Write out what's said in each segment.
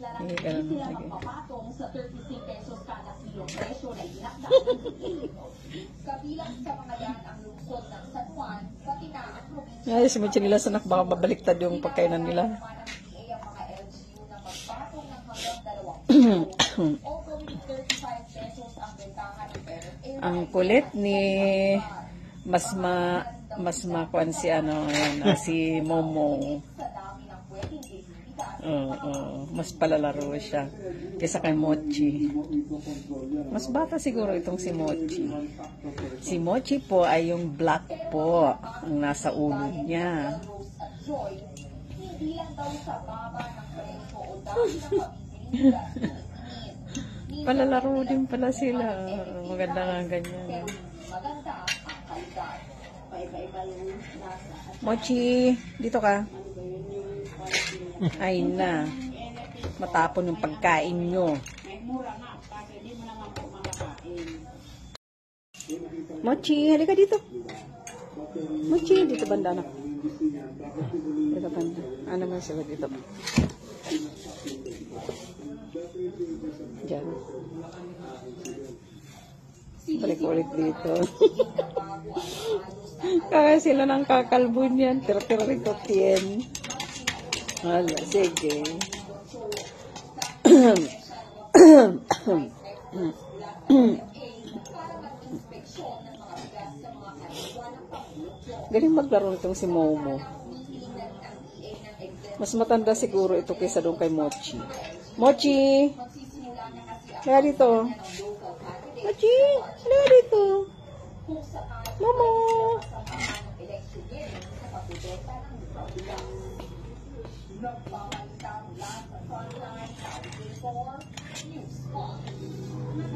Hindi sila magpapatong sa 36 pesos kada kilo presyo na itinakda ng Pilipino. Kabilang sa mga yan ang lungsod ng San Juan, pati na ang probinsya. Ay, si nila sanak baka mabaliktad yung pagkainan nila. Ang mga LGU na magpatong ng hanggang 2 o gawing 35 pesos ang bentahan ng parent area. Ang kulit ni mas makuan si si Momo. Mas palalaro siya kaysa kay Mochi. Mas bata siguro itong si Mochi. Si Mochi po ay yung black po ang nasa ulo niya. Palalaro din pala sila. Maganda nga ganyan. Mochi, dito ka. Ay na. Matapon yung pagkain nyo. Mochi, halika dito. Mochi, dito banda anak. Dito banda. Ano mo sagot dito? Diyan. Balik-ulit dito. Kaya sila ng kakalbo niyan. Tira-tira rito, tien. Hala, sige. Galing maglaro nitong si Momo. Mas matanda siguro ito kaysa doon kay Mochi. Mochi! Kaya dito. Mochi! Kaya dito. Momo!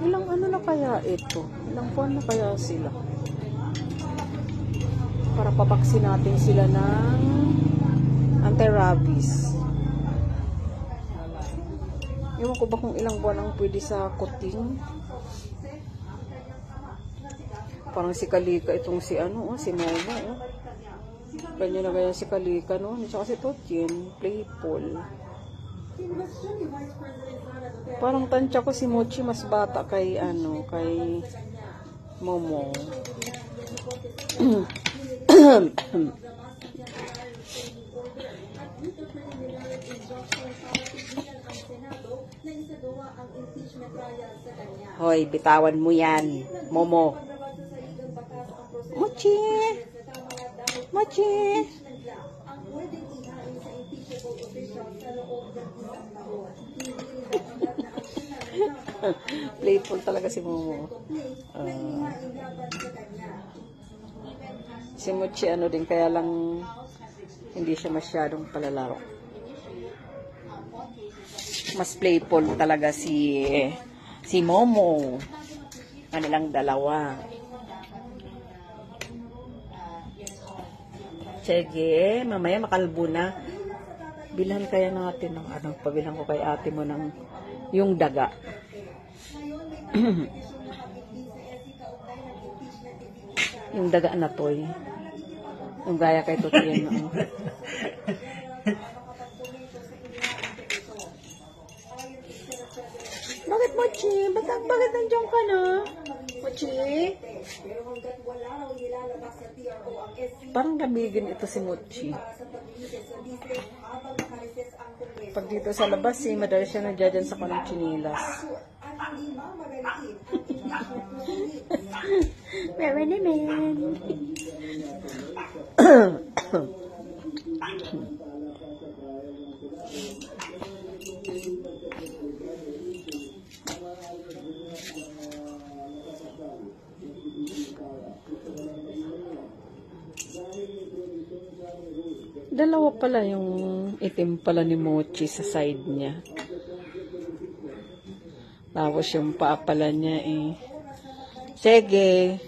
Ilang ano na kaya ito? Ilang buwan na kaya sila? Para pabaksin natin sila ng anti-rabies. Ewan ko ba kung ilang buwan ang pwede sa kuting? Parang si Kalika itong si si Momo. Kanya na kaya si Kalika noon. Tsaka si Totyen, playful. Parang tansya ko si Mochi mas bata kay kay Momo. Hoy, bitawan mo yan, Momo. Mochi! Mochi! Playful talaga si Momo. Si Mochi din, kaya lang hindi siya masyadong palalaro. Mas playful talaga si Momo. Kanilang dalawa. Sige, mamaya makalbo na. Bilhan kaya natin ng pabilang ko kay ate mo ng yung daga. Yung daga na toy. Yung gaya kay Totyen. Bakit Mochi? Bakit nandiyan ka na? Mochi? Parang nabigin ito si Mochi. Pag dito sa labas, madalas siya nandiyan sa kanong chinilas. Meron naman. Dalawa pala yung itim pala ni Mochi sa side niya. Tapos yung paa pala niya Sige.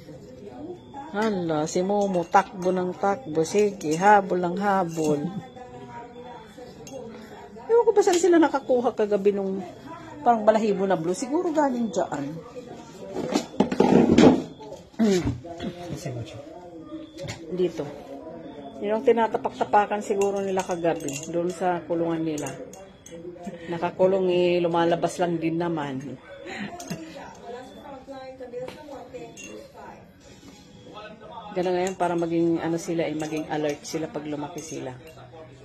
Hala, si Momo takbo ng takbo. Sige, habol ng habol. Ewan ko ba saan sila nakakuha kagabi nung parang balahibo na blue. Siguro galing dyan. Dito. Yun ang tinatapak-tapakan siguro nila kagabi, doon sa kulungan nila. Nakakulong eh, lumalabas lang din naman. Ganun ngayon para maging ano sila maging alert sila pag lumaki sila.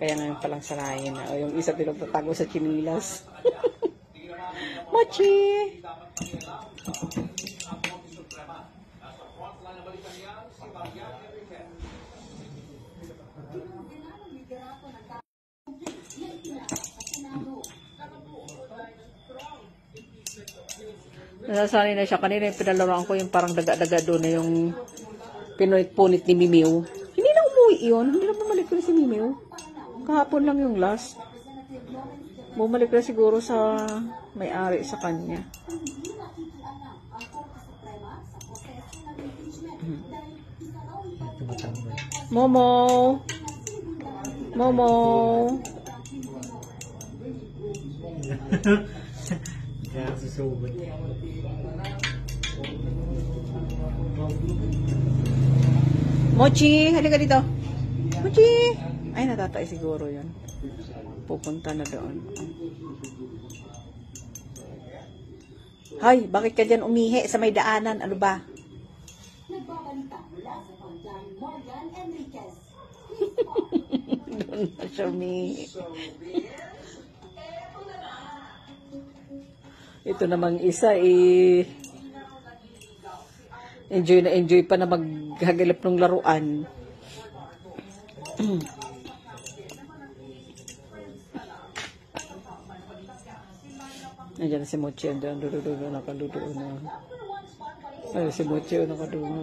Kaya ngayon palang sarayin na. O yung isa pinagtatago sa chinilas. Mochi! Nasasanay na siya. Kanina yung pinalaroan ko yung parang daga-daga doon na yung punit-punit ni Mimiw. Hindi na umuwi yun. Hindi na bumalik ko na si Mimiw. Kahapon lang yung last. Bumalik na siguro sa may-ari sa kanya. Momo! Momo! Kaya susubot. Mochi! Halika dito! Mochi! Ay, natatay siguro yun. Pupunta na doon. Hay, bakit ka dyan umihi sa may daanan? Ano ba? Nagbabalita mula sa Panglan Morgan Enriquez. Doon na siya umihi. Ito namang isa enjoy pa na maghagalap ng laruan. Nandiyan na si Mochi, nakadudo na. Ay, si Mochi, nakadudo.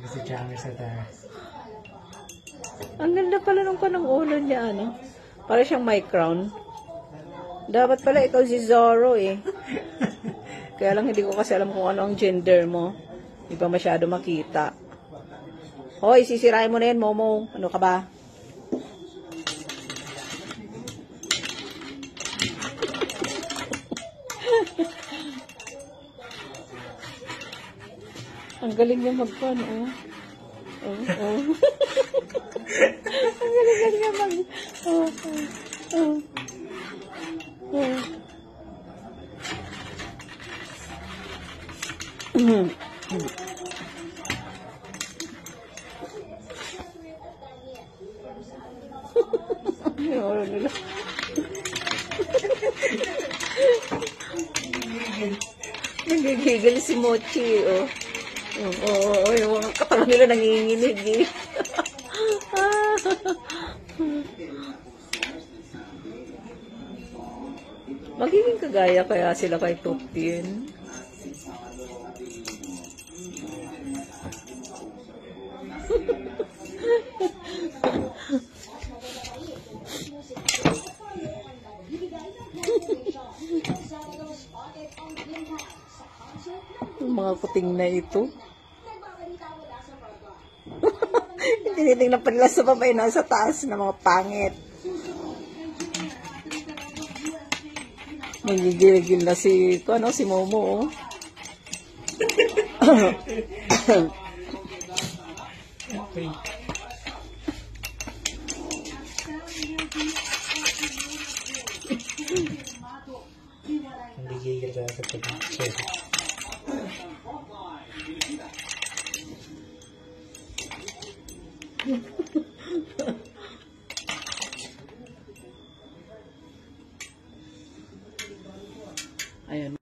Gusto camera sa taas. Ang ganda pala nung kanang ulo niya, ano? Para siyang my crown. Dapat pala ikaw si Zorro, eh. Kaya lang hindi ko kasi alam kung ano ang gender mo. Hindi pa masyado makita. Hoy, sisirain mo na yan, Momo. Ano ka ba? Ang galing niya magpan, oh. Oh. Ang galing niya mag... Oh. Yung ulo nila. Nagigigil si Mochi, oh. Oo, yung mga katawan nila nanginginig, eh. Magiging kagaya kaya sila kay Tuptin. Yung mga kuting na ito. Tinitingnan pa nila sa baba, nasa taas na mga pangit. Nagigil na si Momo, oh. Okay. Hindi gigil ka sa pag-check. Ayun.